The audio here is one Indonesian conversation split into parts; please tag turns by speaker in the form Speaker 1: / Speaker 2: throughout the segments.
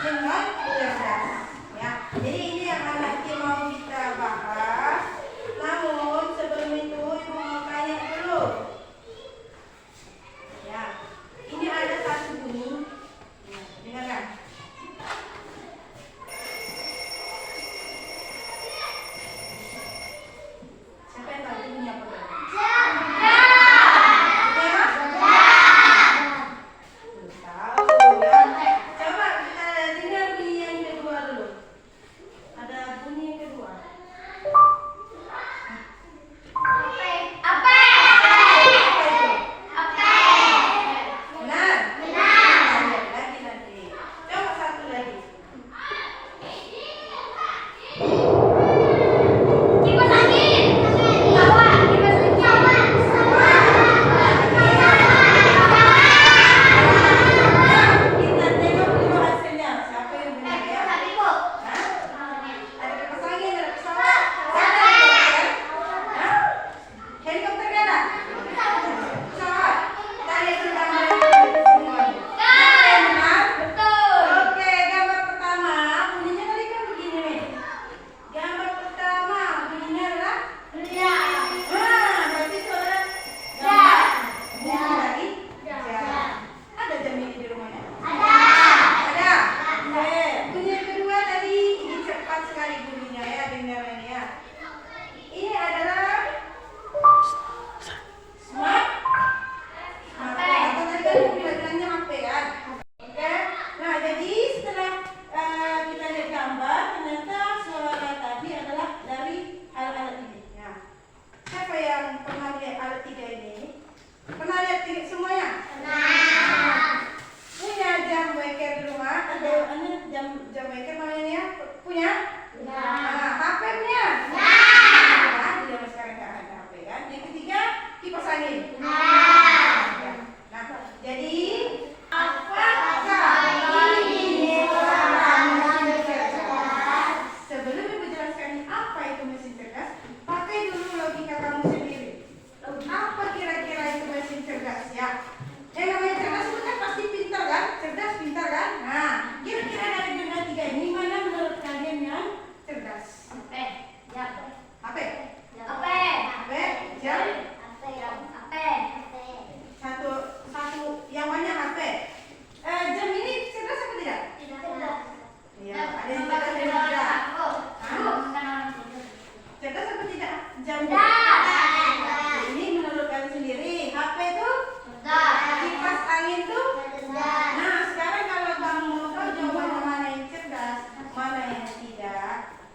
Speaker 1: dengan cerdas. Ya, jadi ini yang nanti mau kita bahas. Namun sebelum itu ibu mau tanya dulu. Ya, ini ada satu bunyi. Ya, dengarkan. Siapa yang tahu bunyi apa tuh?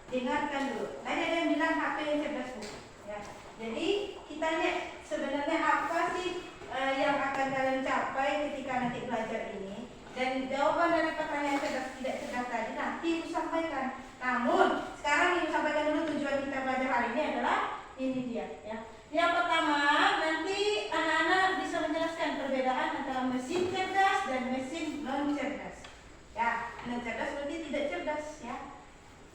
Speaker 1: Dengarkan dulu. Tadi ada yang bilang HP yang cerdas, Bu. Ya. Jadi kita lihat sebenarnya apa sih yang akan kalian capai ketika nanti belajar ini. Dan jawaban dari pertanyaan cerdas tidak cerdas tadi nanti Ibu sampaikan. Namun sekarang Ibu sampaikan dulu tujuan kita belajar hari ini adalah ini dia. Ya. Yang pertama nanti anak-anak bisa menjelaskan perbedaan antara mesin cerdas dan mesin non cerdas. Ya, non cerdas berarti tidak cerdas ya.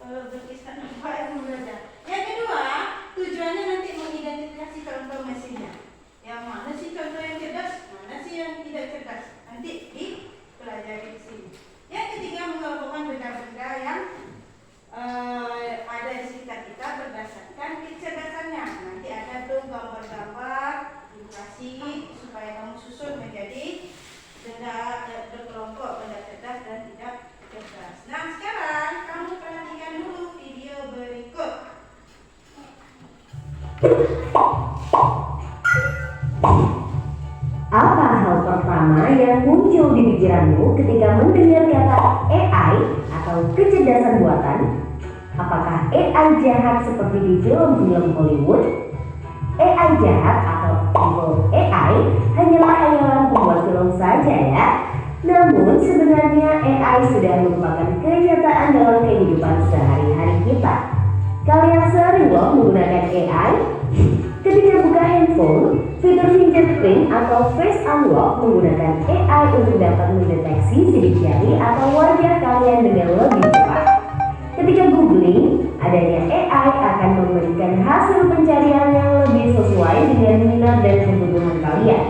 Speaker 1: Berkisah apa yang belajar. Yang kedua, tujuannya nanti mengidentifikasi contoh mesinnya. Yang mana sih contoh yang cerdas, mana sih yang tidak cerdas. Nanti dipelajari di sini. Yang ketiga, mengelompokkan benda-benda yang ada di sekitar kita berdasarkan kecerdasannya. Nanti ada tuh gambar-gambar, ilustrasi supaya kamu susun menjadi benda berkelompok, benda cerdas dan tidak cerdas. Nah sekarang kamu perhatikan dulu video berikut.
Speaker 2: Apa hal pertama yang muncul di pikiranmu ketika mendengar kata AI atau kecerdasan buatan? Apakah AI jahat seperti di film-film Hollywood? AI jahat atau evil AI hanyalah hayalan pembuat film saja ya. Namun sebenarnya AI sudah merupakan kenyataan dalam kehidupan sehari-hari kita. Kalian sering loh menggunakan AI? Ketika buka handphone, fitur fingerprint atau face unlock menggunakan AI untuk dapat mendeteksi sidik jari atau wajah kalian dengan lebih cepat. Ketika googling, adanya AI akan memberikan hasil pencarian yang lebih sesuai dengan minat dan kebutuhan kalian.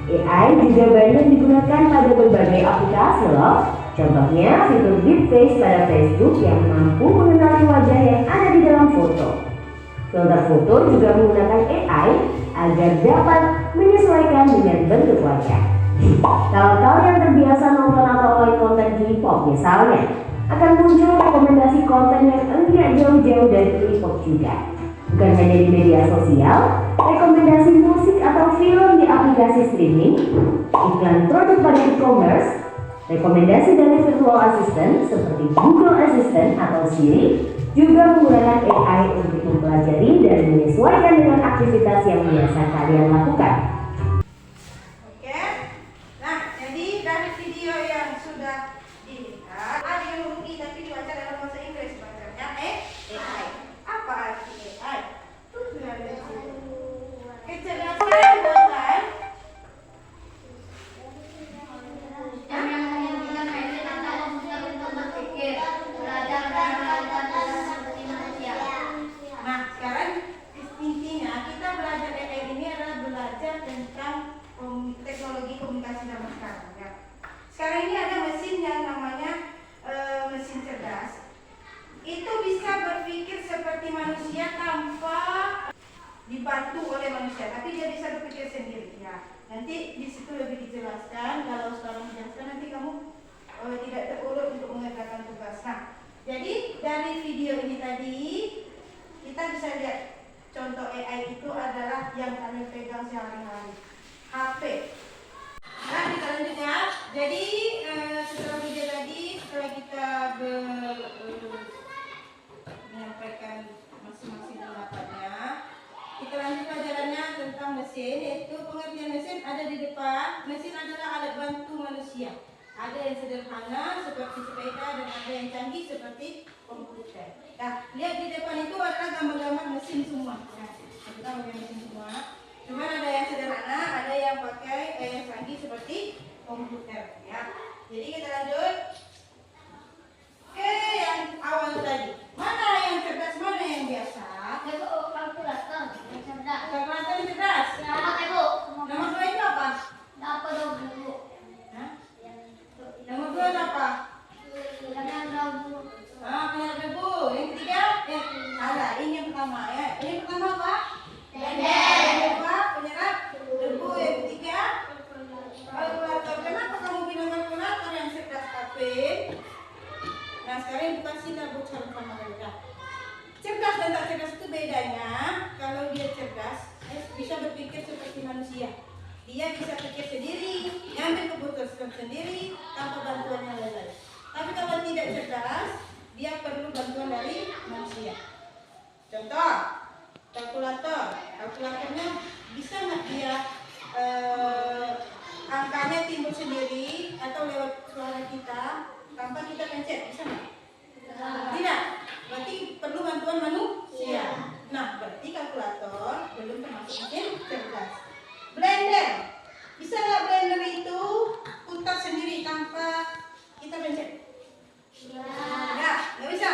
Speaker 2: AI juga banyak digunakan pada berbagai aplikasi loh. Contohnya fitur Deepface pada Facebook yang mampu mengenali wajah yang ada di dalam foto. Filter foto juga menggunakan AI agar dapat menyesuaikan dengan bentuk wajah. Kalau kalian terbiasa nonton atau like konten K-pop misalnya, akan muncul rekomendasi konten yang enggak jauh-jauh dari K-pop juga. Bukan hanya di media sosial, rekomendasi musik atau film di aplikasi streaming, iklan produk pada e-commerce, rekomendasi dari virtual assistant seperti Google Assistant atau Siri juga menggunakan AI untuk mempelajari dan menyesuaikan dengan aktivitas yang biasa kalian lakukan.
Speaker 1: Oke. Nah, jadi dari video yang sudah dilihat, ada yang rugi tapi dibaca dalam bahasa Inggris bacanya AI. Apa arti AI? Itu sudah ada di sini. Kecerdasan buatan
Speaker 3: yang memungkinkan mesin atau komputer untuk berpikir, belajar dan melakukan tugas seperti manusia.
Speaker 1: Nah, sekarang intinya kita belajar AI ini adalah belajar tentang teknologi komunikasi zaman sekarang. Ya. Sekarang ini ada mesin yang namanya mesin cerdas. Itu bisa berpikir seperti manusia tanpa dibantu oleh manusia, tapi dia bisa berpikir sendiri. Ya. Nanti di situ lebih dijelaskan. Kalau sekarang dijelaskan nanti kamu tidak terurut untuk mengerjakan tugas. Nah, jadi dari video ini tadi kita bisa lihat contoh AI itu adalah yang kalian pegang sehari-hari, HP. Nah, kita lanjut ya. Jadi setelah video tadi, setelah kita menyampaikan masing-masing pendapatnya, kita lanjut pelajarannya tentang mesin, yaitu pengertian mesin ada di depan. Mesin adalah alat bantu manusia. Ada yang sederhana seperti sepeda dan ada yang canggih seperti komputer. Nah, lihat di depan itu adalah gambar-gambar mesin semua. Nah, kita pakai mesin semua. Cuma ada yang sederhana, ada yang pakai yang canggih seperti komputer. Ya. Jadi kita lanjut ke yang awal tadi. Mana yang cerdas, mana yang biasa?
Speaker 3: Kalkulator yang cerdas.
Speaker 1: Kalkulator yang cerdas.
Speaker 3: Selamat ibu.
Speaker 1: Nomor 2 itu apa?
Speaker 3: Dapat dulu.
Speaker 1: Hah? Nomor 2 itu apa?
Speaker 3: Yang dulu.
Speaker 1: Penyerap debu. Yang ketiga, salah. Ini yang pertama ya. Ini yang pertama apa?
Speaker 3: Blender.
Speaker 1: Yang kedua, penyerap debu. Yang ketiga, kalkulator. Kenapa kamu bilang kalkulator yang cerdas, Kapin? Nah, sekarang dikasih tahu cara sama mereka. Cerdas dan tak cerdas itu bedanya. Kalau dia cerdas, bisa berpikir seperti manusia. Dia bisa pikir sendiri, ngambil keputusan sendiri tanpa bantuan yang lain. Tapi kalau tidak cerdas, dia perlu bantuan dari manusia. Contoh, kalkulator. Kalkulatornya bisa nggak dia angkanya timbul sendiri atau lewat suara kita tanpa kita pencet, bisa nggak? Tidak. Berarti perlu bantuan manusia. Nah, berarti kalkulator belum termasuk mesin cerdas. Blender. Bisa nggak blender itu putar sendiri tanpa kita pencet? Nggak bisa.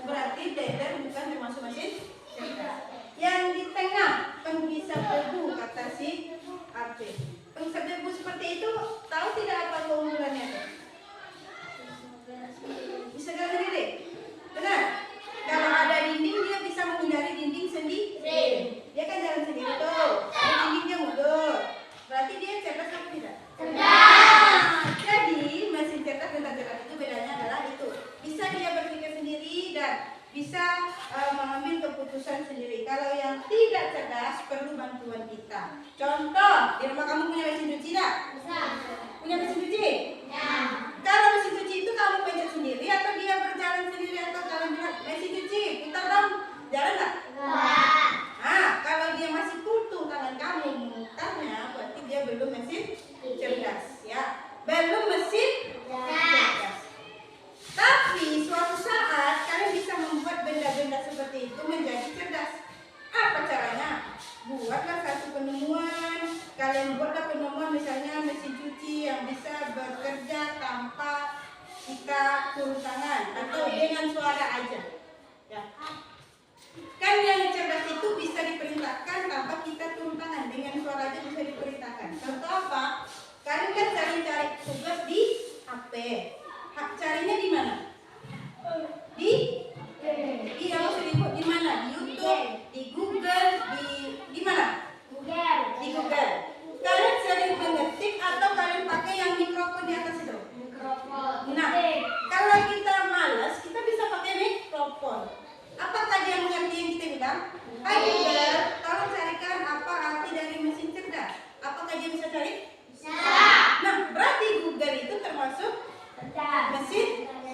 Speaker 1: Berarti blender bukan termasuk mesin cerdas. Yang di tengah, penghisap debu kata si AP. Penghisap debu seperti itu, tahu tidak apa keunggulannya? Bisa jalan sendiri. Benar? Kalau ada dinding dia bisa menghindari dinding sendiri. Dia kan jalan sendiri tuh. Ada dindingnya mundur. Berarti dia cerdas atau tidak? Cerdas. Jadi mesin cerdas dan tak cerdas itu bedanya adalah itu. Bisa dia berpikir sendiri dan bisa mengambil keputusan sendiri. Kalau yang tidak cerdas perlu bantuan kita. Contoh, di rumah kamu punya mesin cuci tak?
Speaker 3: Bisa.
Speaker 1: Punya mesin cuci?
Speaker 3: Ya.
Speaker 1: Kalau mesin cuci itu kamu pencet sendiri atau dia berjalan sendiri atau kalian bilang mesin cuci putar dong, jalan nggak?
Speaker 3: Enggak.
Speaker 1: Nah, kalau dia masih kutu tangan kamu memutarnya, berarti dia belum mesin cerdas, ya. Belum mesin cerdas. Tapi suatu saat kalian bisa membuat benda-benda seperti itu menjadi cerdas. Apa caranya? Buatlah satu penemuan. Kalian buatlah penemuan misalnya mesin cuci yang bisa bekerja tanpa kita turun tangan atau dengan suara aja. Ya. Kan yang cerdas itu bisa diperintahkan tanpa kita turun tangan, dengan suara aja bisa diperintahkan. Contoh apa? Kalian kan cari-cari tugas di HP. Carinya di mana? Di di mana? Di YouTube, di Google, di mana? Di Google. Kalian sering mengetik atau kalian pakai yang mikrofon di atas itu? Nah, kalau kita malas, kita bisa pakai mikrofon. Apakah dia mengerti yang kita bilang? Hai Google, tolong carikan apa arti dari mesin cerdas. Apakah dia bisa cari? Nah, berarti Google itu termasuk mesin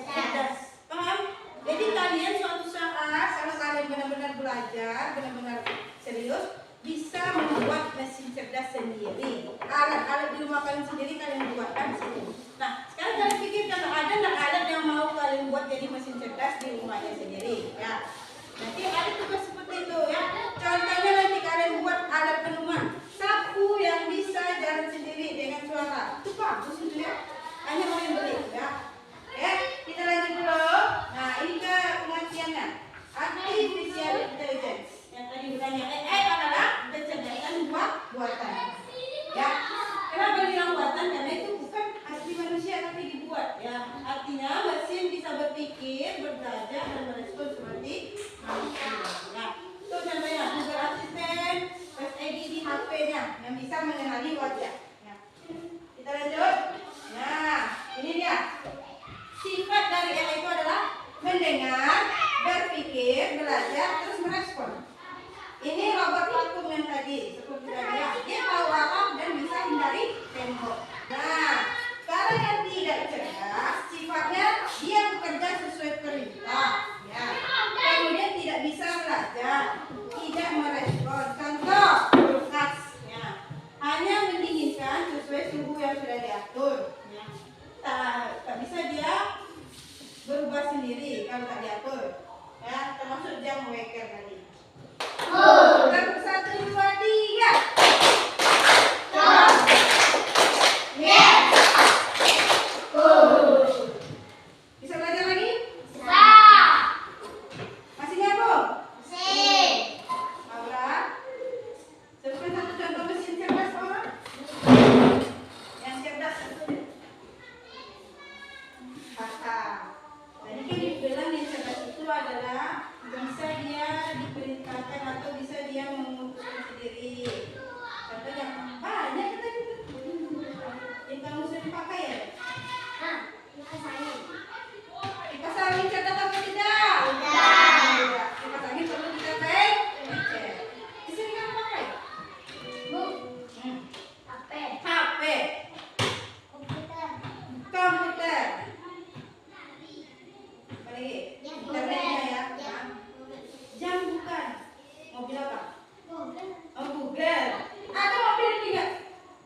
Speaker 1: cerdas. Paham? Jadi kalian suatu saat kalau kalian benar-benar belajar, benar-benar serius, bisa membuat mesin cerdas sendiri. Alat-alat di rumah kalian sendiri kalian buatkan sendiri. Nah, sekarang kalian pikirkan ada nggak alat yang mau kalian buat jadi mesin cerdas di rumahnya sendiri? Ya. Nanti ada tugas seperti itu ya. Contohnya nanti kalian buat alat penuman, sapu yang bisa jalan sendiri dengan suara. Itu bagus itu ya. Hanya kalian beli ya. Kita lanjut dulu. Nah, ini ke pengertiannya. Artificial intelligence. Yang tadi bertanya, AI adalah kecerdasan buatan. Ya. Kenapa bilang buatan? Karena itu bukan asli manusia tapi dibuat. Ya. Artinya mesin bisa berpikir, berbelajar dan merespon seperti manusia. Ya. Itu contohnya Google Assistant, Face ID di HP-nya yang bisa mengenali wajah. Ya. Kita lanjut. Nah, ini dia. Sifat dari AI itu adalah mendengar, berpikir, belajar, terus merespon. Ini robot vakum yang tadi, seperti tadi ya. Dia tahu arah dan bisa hindari tembok. Nah, kalau yang tidak cerdas, sifatnya dia bekerja sesuai perintah. Ya. Kemudian tidak bisa belajar, tidak merespon. Contoh, kulkas. Ya. Hanya mendinginkan sesuai suhu yang sudah diatur. Ya. Tak bisa dia berubah sendiri kalau tak diatur. Ya, termasuk jam waker tadi. Satu, 1, 2, 3. Bisa belajar lagi? Masih nyambung? Laura, sebutkan satu contoh mesin cerdas orang yang cerdas. Tadi kan dibilang yang cerdas itu adalah bisa dia diperintahkan atau bisa dia memutuskan sendiri. Contohnya banyak kan tadi yang kamu sudah dipakai ya? Kipas angin cerdas atau tidak? Tidak. Kipas angin perlu kita cek. Di sini kamu pakai? HP. Komputer. Apa lagi? Internetnya ya. Jam bukan. Mobil apa? Oh, Google. Ada mobil yang tidak.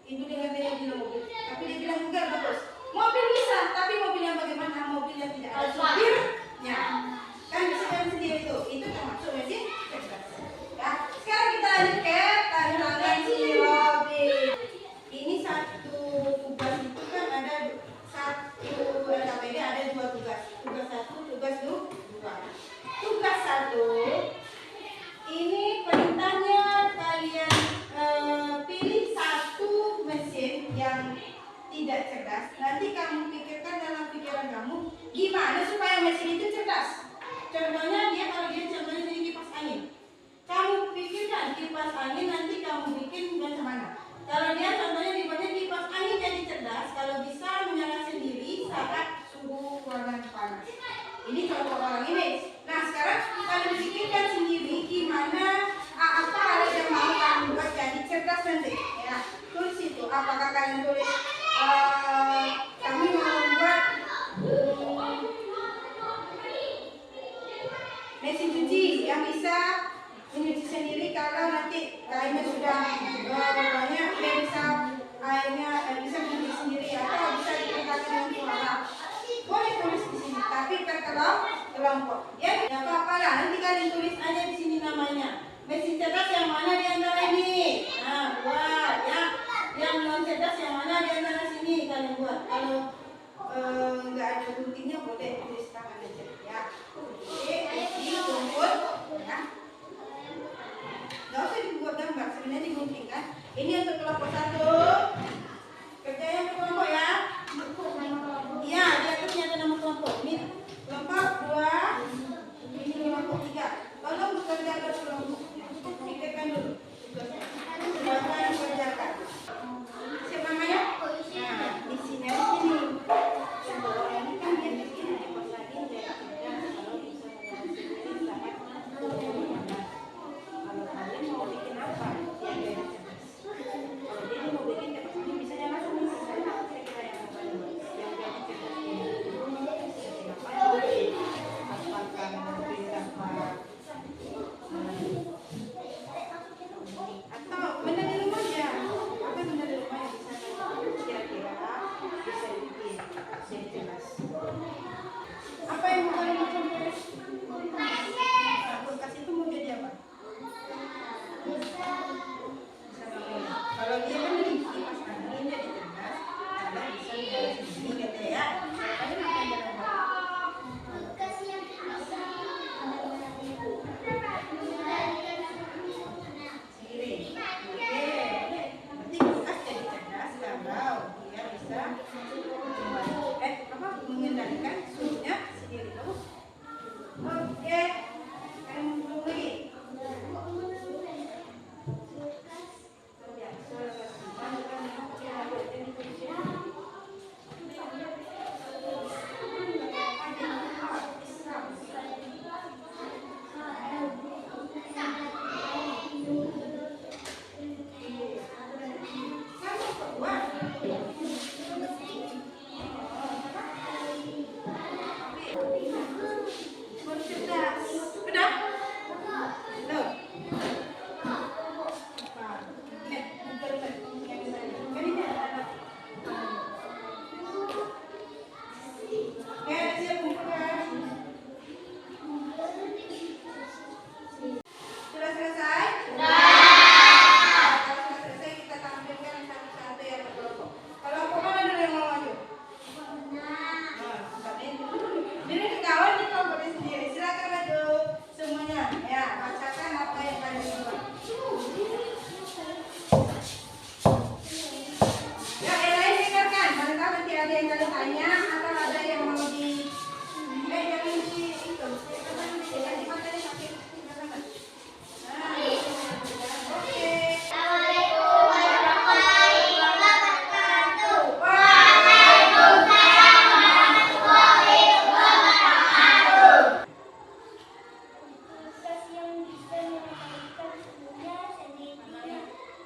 Speaker 1: Ibu dengar dia bilang mobil, tapi dia bilang Google bagus. Mobil bisa, tapi mobil yang bagaimana? Mobil yang tidak ada supirnya. Kan bisa jalan sendiri itu. Itu termasuk mesin cerdas. Ya. Sekarang kita lanjut ke tantangan si Robin. Ini satu tugas itu kan ada satu LKPD ada 2 tugas. Tugas 1, tugas 2. Tugas 1 ini perintahnya kalian pilih satu mesin yang tidak cerdas. Nanti kamu pikirkan dalam pikiran kamu gimana supaya mesin itu cerdas. Contohnya dia kalau dia contohnya jadi kipas angin. Kamu pikirkan kipas angin nanti kamu bikin macam mana. Kalau dia contohnya dibuatnya kipas angin jadi cerdas, kalau bisa menyala sendiri saat suhu ruangan panas. Ini contoh orang ini. Nah sekarang kalian pikirkan sendiri gimana apa hal yang mau kamu buat jadi cerdas nanti. Ya, tulis itu. Apakah kalian tulis kami mau membuat mesin cuci yang bisa menyuci sendiri kalau nanti airnya sudah banyak, dia bisa airnya bisa menyuci sendiri atau bisa diperintahkan dengan suara. Boleh tulis di sini, tapi kelompok. Ya, tidak apa-apa lah. Nanti kalian tulis aja di sini namanya. Mesin cerdas yang mana di antara ini? Nah, buat ya. Yang non cerdas yang mana di antara sini kalian buat. Kalau nggak ada guntingnya boleh tulis tangan aja. Ya. Oke, isi rumput. Ya. Ini untuk kelompok 1. Kerjanya untuk kelompok ya. Iya, di atasnya ada nama kelompok. Ini kelompok 2. Ini kelompok 3. Tolong bekerja ke kelompok. Pikirkan dulu. Siapa yang kerjakan? Siapa namanya? Nah, di sini di sini. Ini kan dia di sini di pos lagi dia kalau bisa sendiri sangat kalau kalian mau bikin apa? Yang dia kalau dia mau bikin ini bisa jalan langsung saya kira-kira yang paling yang dia atau benda di rumah ya, apa benda di rumah yang bisa kira-kira bisa bikin saya jelas. Apa yang mau kalian lakukan? Kulkas itu mau jadi apa? Kalau dia kan di kipas angin jadi cerdas, kalau bisa jalan sendiri gitu ya. Kalian akan jalan apa? Sendiri. Oke. Berarti kulkas jadi cerdas kalau dia bisa mengendalikan suhunya sendiri. Bagus. Oke. Kalian mau lagi?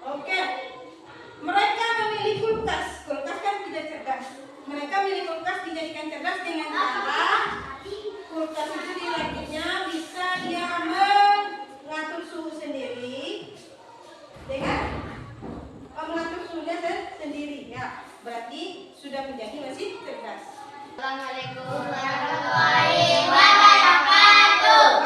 Speaker 1: Oke, mereka memilih kulkas. Kulkas kan tidak cerdas. Mereka memilih kulkas dijadikan cerdas dengan cara kulkas itu dirakitnya bisa dia mengatur suhu sendiri dengan mengatur suhunya sendiri ya. Berarti sudah menjadi mesin cerdas.
Speaker 3: Assalamualaikum warahmatullahi wabarakatuh.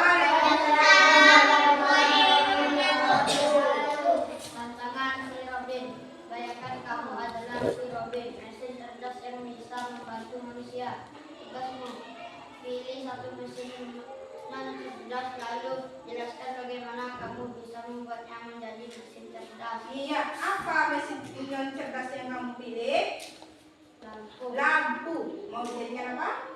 Speaker 3: Tantangan si Robin. Bayangkan kamu adalah si Robin, mesin cerdas yang bisa membantu manusia. Tugasmu, pilih satu mesin cerdas lalu jelaskan bagaimana kamu bisa membuatnya menjadi mesin cerdas.
Speaker 1: Iya, apa mesin cerdas yang kamu pilih? Lampu. Mau dijadikan apa?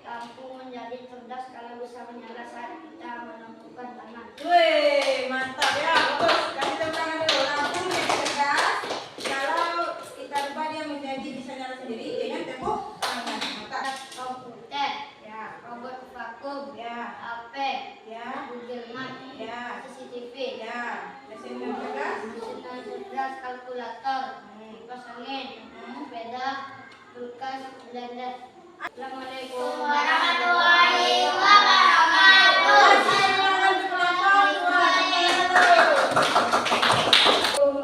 Speaker 3: Lampu menjadi cerdas kalau bisa menyala saat kita menentukan tangan.
Speaker 1: Wih, mantap ya. Bagus. Kasih tepuk tangan dulu. Lampu menjadi cerdas kalau kita ubah dia menjadi bisa nyala sendiri dengan tepuk tangan. Mantap.
Speaker 3: Komputer,
Speaker 1: Ya,
Speaker 3: robot vakum,
Speaker 1: ya,
Speaker 3: HP,
Speaker 1: ya,
Speaker 3: Google Map,
Speaker 1: ya,
Speaker 3: CCTV,
Speaker 1: ya. Mesin cerdas.
Speaker 3: mesin cerdas, kalkulator, kipas angin, sepeda, kulkas, blender. Assalamualaikum warahmatullahi wabarakatuh.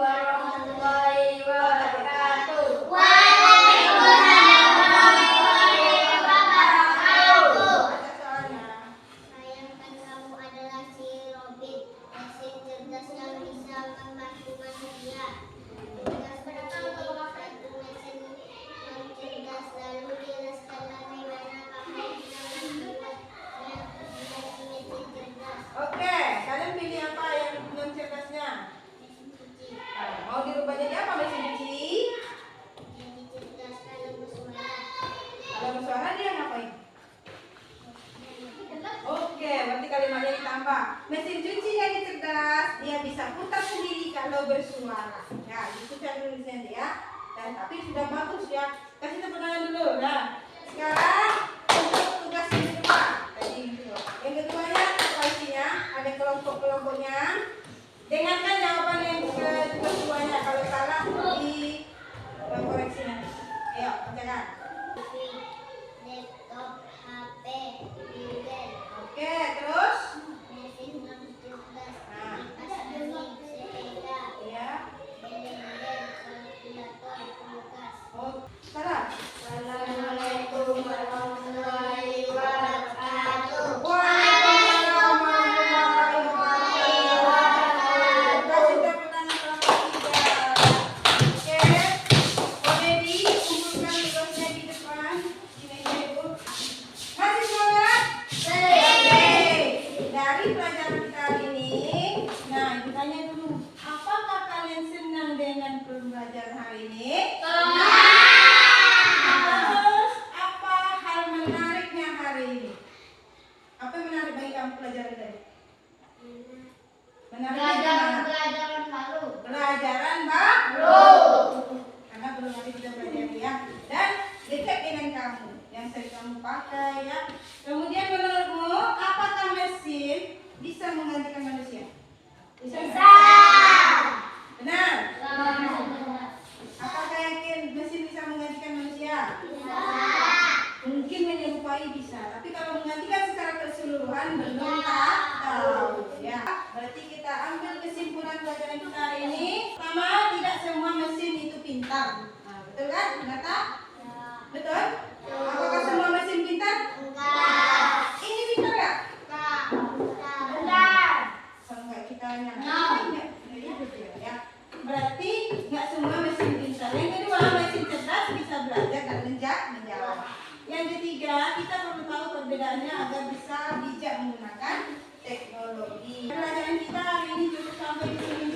Speaker 3: Warahmatullahi wabarakatuh.
Speaker 4: Bayangkan kamu adalah si Robin, mesin cerdas yang bisa membantu manusia. Tugas satu mesin yang cerdas lalu jelaskan bagaimana kamu
Speaker 1: bersuara dia ngapain? Oke, berarti kalimatnya ditambah. Mesin cuci yang cerdas, dia bisa putar sendiri kalau bersuara. Ya, itu cara tulisnya dia. Dan tapi sudah bagus ya. Kasih tepuk tangan dulu. Nah, sekarang untuk tugas yang kedua. Tadi itu. Yang keduanya apa isinya? Ada kelompok-kelompoknya. Dengarkan jawaban yang keduanya. Kalau salah di koreksi nanti. Ayo, bacakan.
Speaker 4: Laptop, HP, tablet,
Speaker 1: Oke, terus?
Speaker 4: mesin cerdas,
Speaker 1: Nah.
Speaker 4: kipas angin, sepeda,
Speaker 1: Ya.
Speaker 4: blender, kalkulator, kulkas.
Speaker 1: Oh, salah.
Speaker 3: Assalamualaikum warahmatullahi wabarakatuh.
Speaker 1: Waalaikumsalam warahmatullahi wabarakatuh. Kasih tepuk tangan kelompok 3. Oke. Boleh dikumpulkan tugasnya di depan. Sini aja, Ibu. Masih semangat? Dari pelajaran kita hari ini, nah Ibu tanya dulu, apakah kalian senang dengan pembelajaran hari ini? Terus apa hal menariknya hari ini? Apa yang menarik bagi kamu pelajaran tadi? Menariknya gimana?
Speaker 3: Pelajaran baru.
Speaker 1: Pelajaran baru. Karena belum nanti kita belajar ya. Dan dekat dengan kamu, yang sering kamu pakai ya. Kemudian menurutmu, apakah mesin bisa menggantikan manusia? Bisa. Benar. Apakah yakin mesin bisa menggantikan manusia? Mungkin menyerupai bisa, tapi kalau menggantikan secara keseluruhan belum tahu ya. Berarti kita ambil kesimpulan pelajaran kita hari ini. Pertama, tidak semua mesin itu pintar. Nah, betul kan? Benar tak? Betul? Apakah semua mesin pintar? Ini pintar nggak? Kalau nggak kita nyalain, nggak ikut ya. Berarti nggak semua mesin pintar. Yang kedua, mesin cerdas bisa belajar dan menjawab. Yang ketiga, kita perlu tahu perbedaannya agar bisa bijak menggunakan teknologi. Pelajaran kita hari ini cukup sampai di sini.